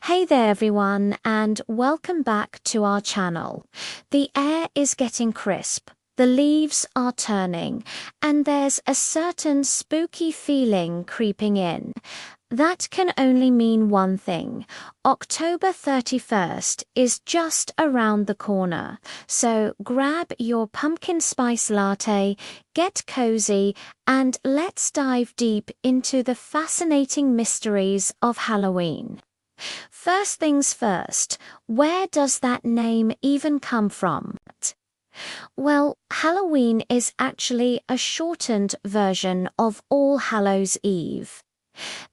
Hey there everyone, and welcome back to our channel. The air is getting crisp, the leaves are turning, and there's a certain spooky feeling creeping in. That can only mean one thing. October 31st is just around the corner, so grab your pumpkin spice latte, get cozy, and let's dive deep into the fascinating mysteries of Halloween. First things first, where does that name even come from? Well, Halloween is actually a shortened version of All Hallows' Eve.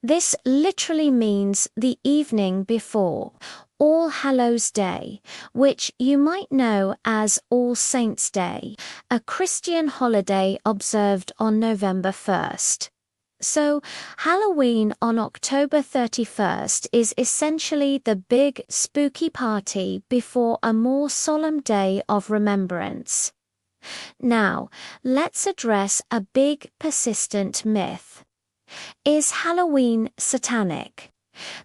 This literally means the evening before, All Hallows' Day, which you might know as All Saints' Day, a Christian holiday observed on November 1st. So, Halloween on October 31st is essentially the big spooky party before a more solemn day of remembrance. Now, let's address a big persistent myth. Is Halloween satanic?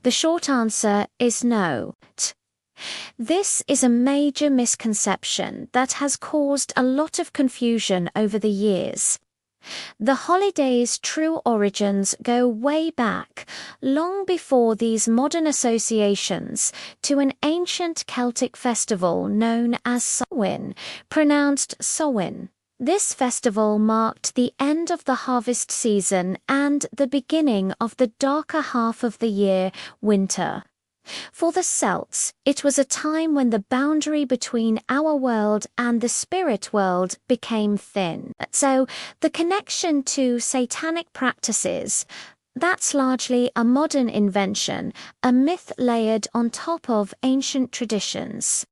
The short answer is no. This is a major misconception that has caused a lot of confusion over the years. The holiday's true origins go way back, long before these modern associations, to an ancient Celtic festival known as Samhain, pronounced Samhain. This festival marked the end of the harvest season and the beginning of the darker half of the year, winter. For the Celts, it was a time when the boundary between our world and the spirit world became thin. So, the connection to satanic practices, that's largely a modern invention, a myth layered on top of ancient traditions.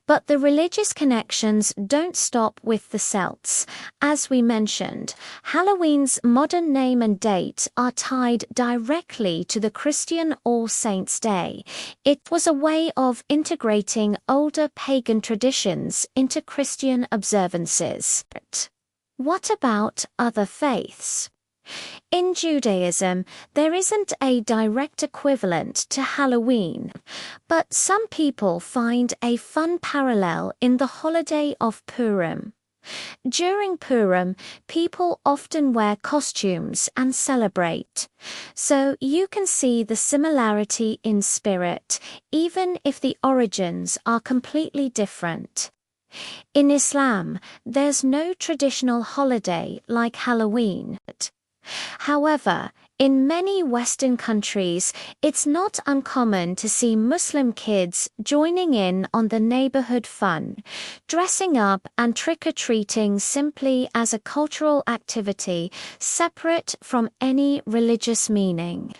But the religious connections don't stop with the Celts. As we mentioned, Halloween's modern name and date are tied directly to the Christian All Saints' Day. It was a way of integrating older pagan traditions into Christian observances. What about other faiths? In Judaism, there isn't a direct equivalent to Halloween, but some people find a fun parallel in the holiday of Purim. During Purim, people often wear costumes and celebrate, so you can see the similarity in spirit, even if the origins are completely different. In Islam, there's no traditional holiday like Halloween. However, in many Western countries, it's not uncommon to see Muslim kids joining in on the neighborhood fun, dressing up and trick-or-treating simply as a cultural activity separate from any religious meaning.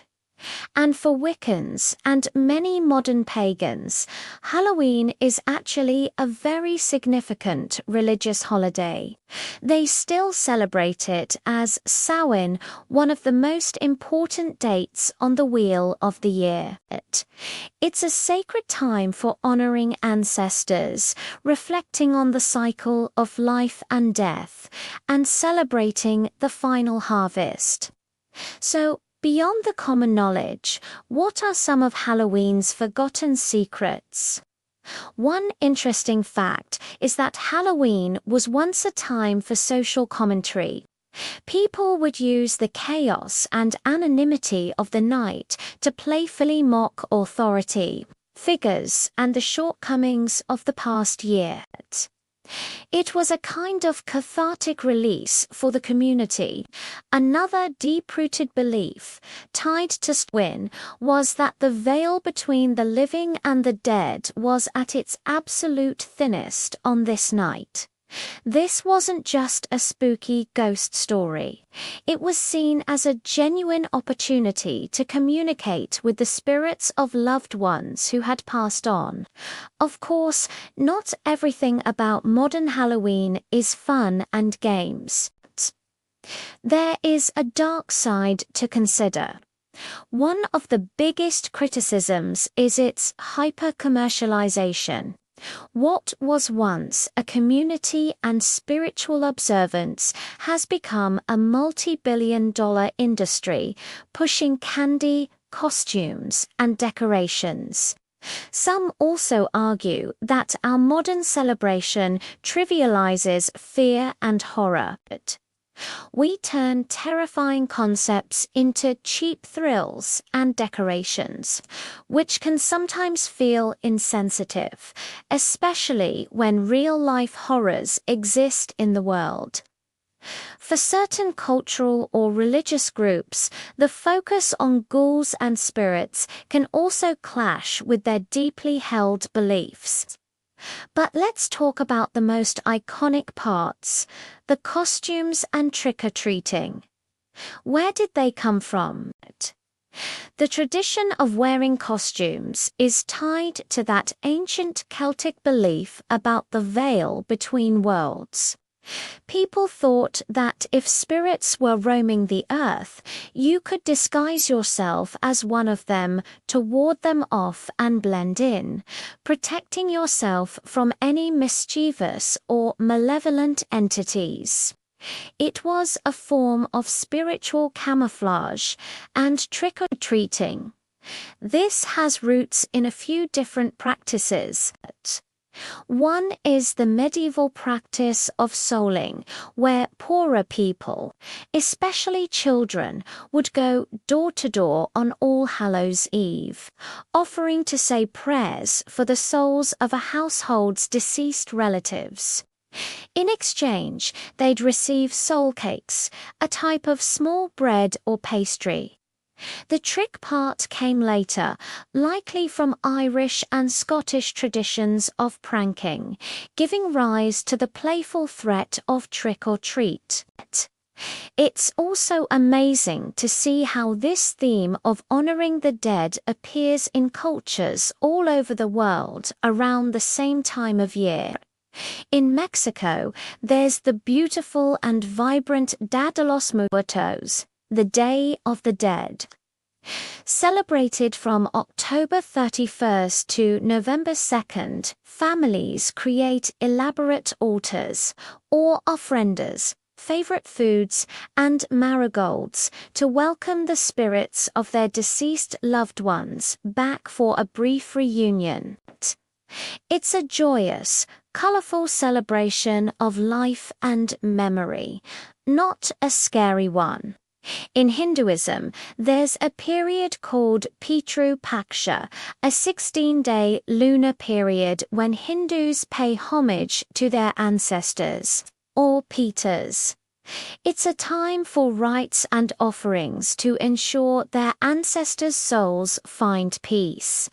And for Wiccans and many modern pagans, Halloween is actually a very significant religious holiday. They still celebrate it as Samhain, one of the most important dates on the wheel of the year. It's a sacred time for honoring ancestors, reflecting on the cycle of life and death, and celebrating the final harvest. So, beyond the common knowledge, what are some of Halloween's forgotten secrets? One interesting fact is that Halloween was once a time for social commentary. People would use the chaos and anonymity of the night to playfully mock authority figures and the shortcomings of the past year. It was a kind of cathartic release for the community. Another deep-rooted belief, tied to Samhain, was that the veil between the living and the dead was at its absolute thinnest on this night. This wasn't just a spooky ghost story. It was seen as a genuine opportunity to communicate with the spirits of loved ones who had passed on. Of course, not everything about modern Halloween is fun and games. There is a dark side to consider. One of the biggest criticisms is its hyper-commercialization. What was once a community and spiritual observance has become a multi-billion-dollar industry, pushing candy, costumes and decorations. Some also argue that our modern celebration trivializes fear and horror. We turn terrifying concepts into cheap thrills and decorations, which can sometimes feel insensitive, especially when real-life horrors exist in the world. For certain cultural or religious groups, the focus on ghouls and spirits can also clash with their deeply held beliefs. But let's talk about the most iconic parts, the costumes and trick-or-treating. Where did they come from? The tradition of wearing costumes is tied to that ancient Celtic belief about the veil between worlds. People thought that if spirits were roaming the earth, you could disguise yourself as one of them to ward them off and blend in, protecting yourself from any mischievous or malevolent entities. It was a form of spiritual camouflage and trick-or-treating. This has roots in a few different practices. One is the medieval practice of souling, where poorer people, especially children, would go door to door on All Hallows' Eve, offering to say prayers for the souls of a household's deceased relatives. In exchange, they'd receive soul cakes, a type of small bread or pastry. The trick part came later, likely from Irish and Scottish traditions of pranking, giving rise to the playful threat of trick or treat. It's also amazing to see how this theme of honoring the dead appears in cultures all over the world around the same time of year. In Mexico, there's the beautiful and vibrant Dia de los Muertos, the Day of the Dead. Celebrated from October 31st to November 2nd, families create elaborate altars or ofrendas, favorite foods, and marigolds to welcome the spirits of their deceased loved ones back for a brief reunion. It's a joyous, colorful celebration of life and memory, not a scary one. In Hinduism, there's a period called Pitru Paksha, a 16-day lunar period when Hindus pay homage to their ancestors, or Pitas. It's a time for rites and offerings to ensure their ancestors' souls find peace.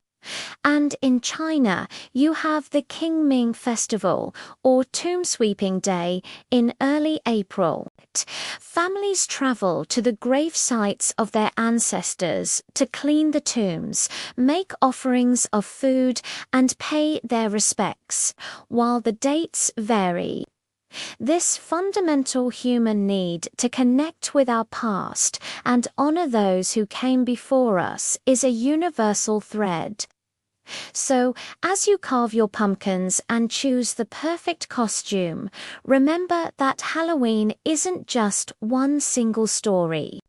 And in China, you have the Qingming festival, or Tomb Sweeping Day, in early April. Families travel to the grave sites of their ancestors to clean the tombs, make offerings of food, and pay their respects, while the dates vary. This fundamental human need to connect with our past and honor those who came before us is a universal thread. So, as you carve your pumpkins and choose the perfect costume, remember that Halloween isn't just one single story.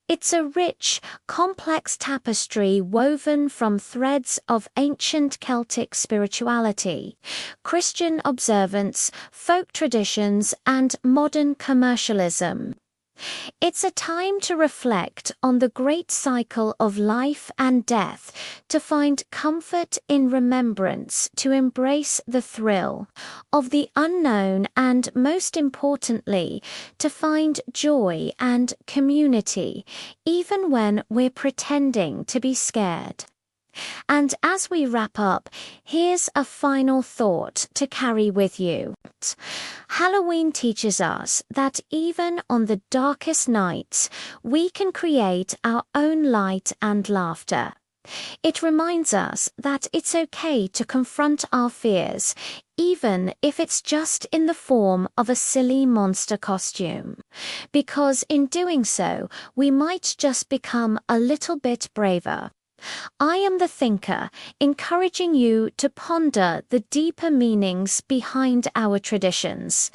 It's a rich, complex tapestry woven from threads of ancient Celtic spirituality, Christian observance, folk traditions, and modern commercialism. It's a time to reflect on the great cycle of life and death, to find comfort in remembrance, to embrace the thrill of the unknown, and most importantly, to find joy and community, even when we're pretending to be scared. And as we wrap up, here's a final thought to carry with you. Halloween teaches us that even on the darkest nights, we can create our own light and laughter. It reminds us that it's okay to confront our fears, even if it's just in the form of a silly monster costume. Because in doing so, we might just become a little bit braver. I am the thinker, encouraging you to ponder the deeper meanings behind our traditions.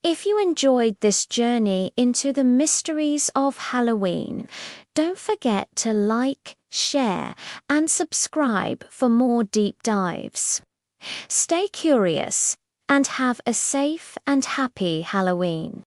If you enjoyed this journey into the mysteries of Halloween, Don't forget to like, share, and subscribe for more deep dives. Stay curious and have a safe and happy Halloween.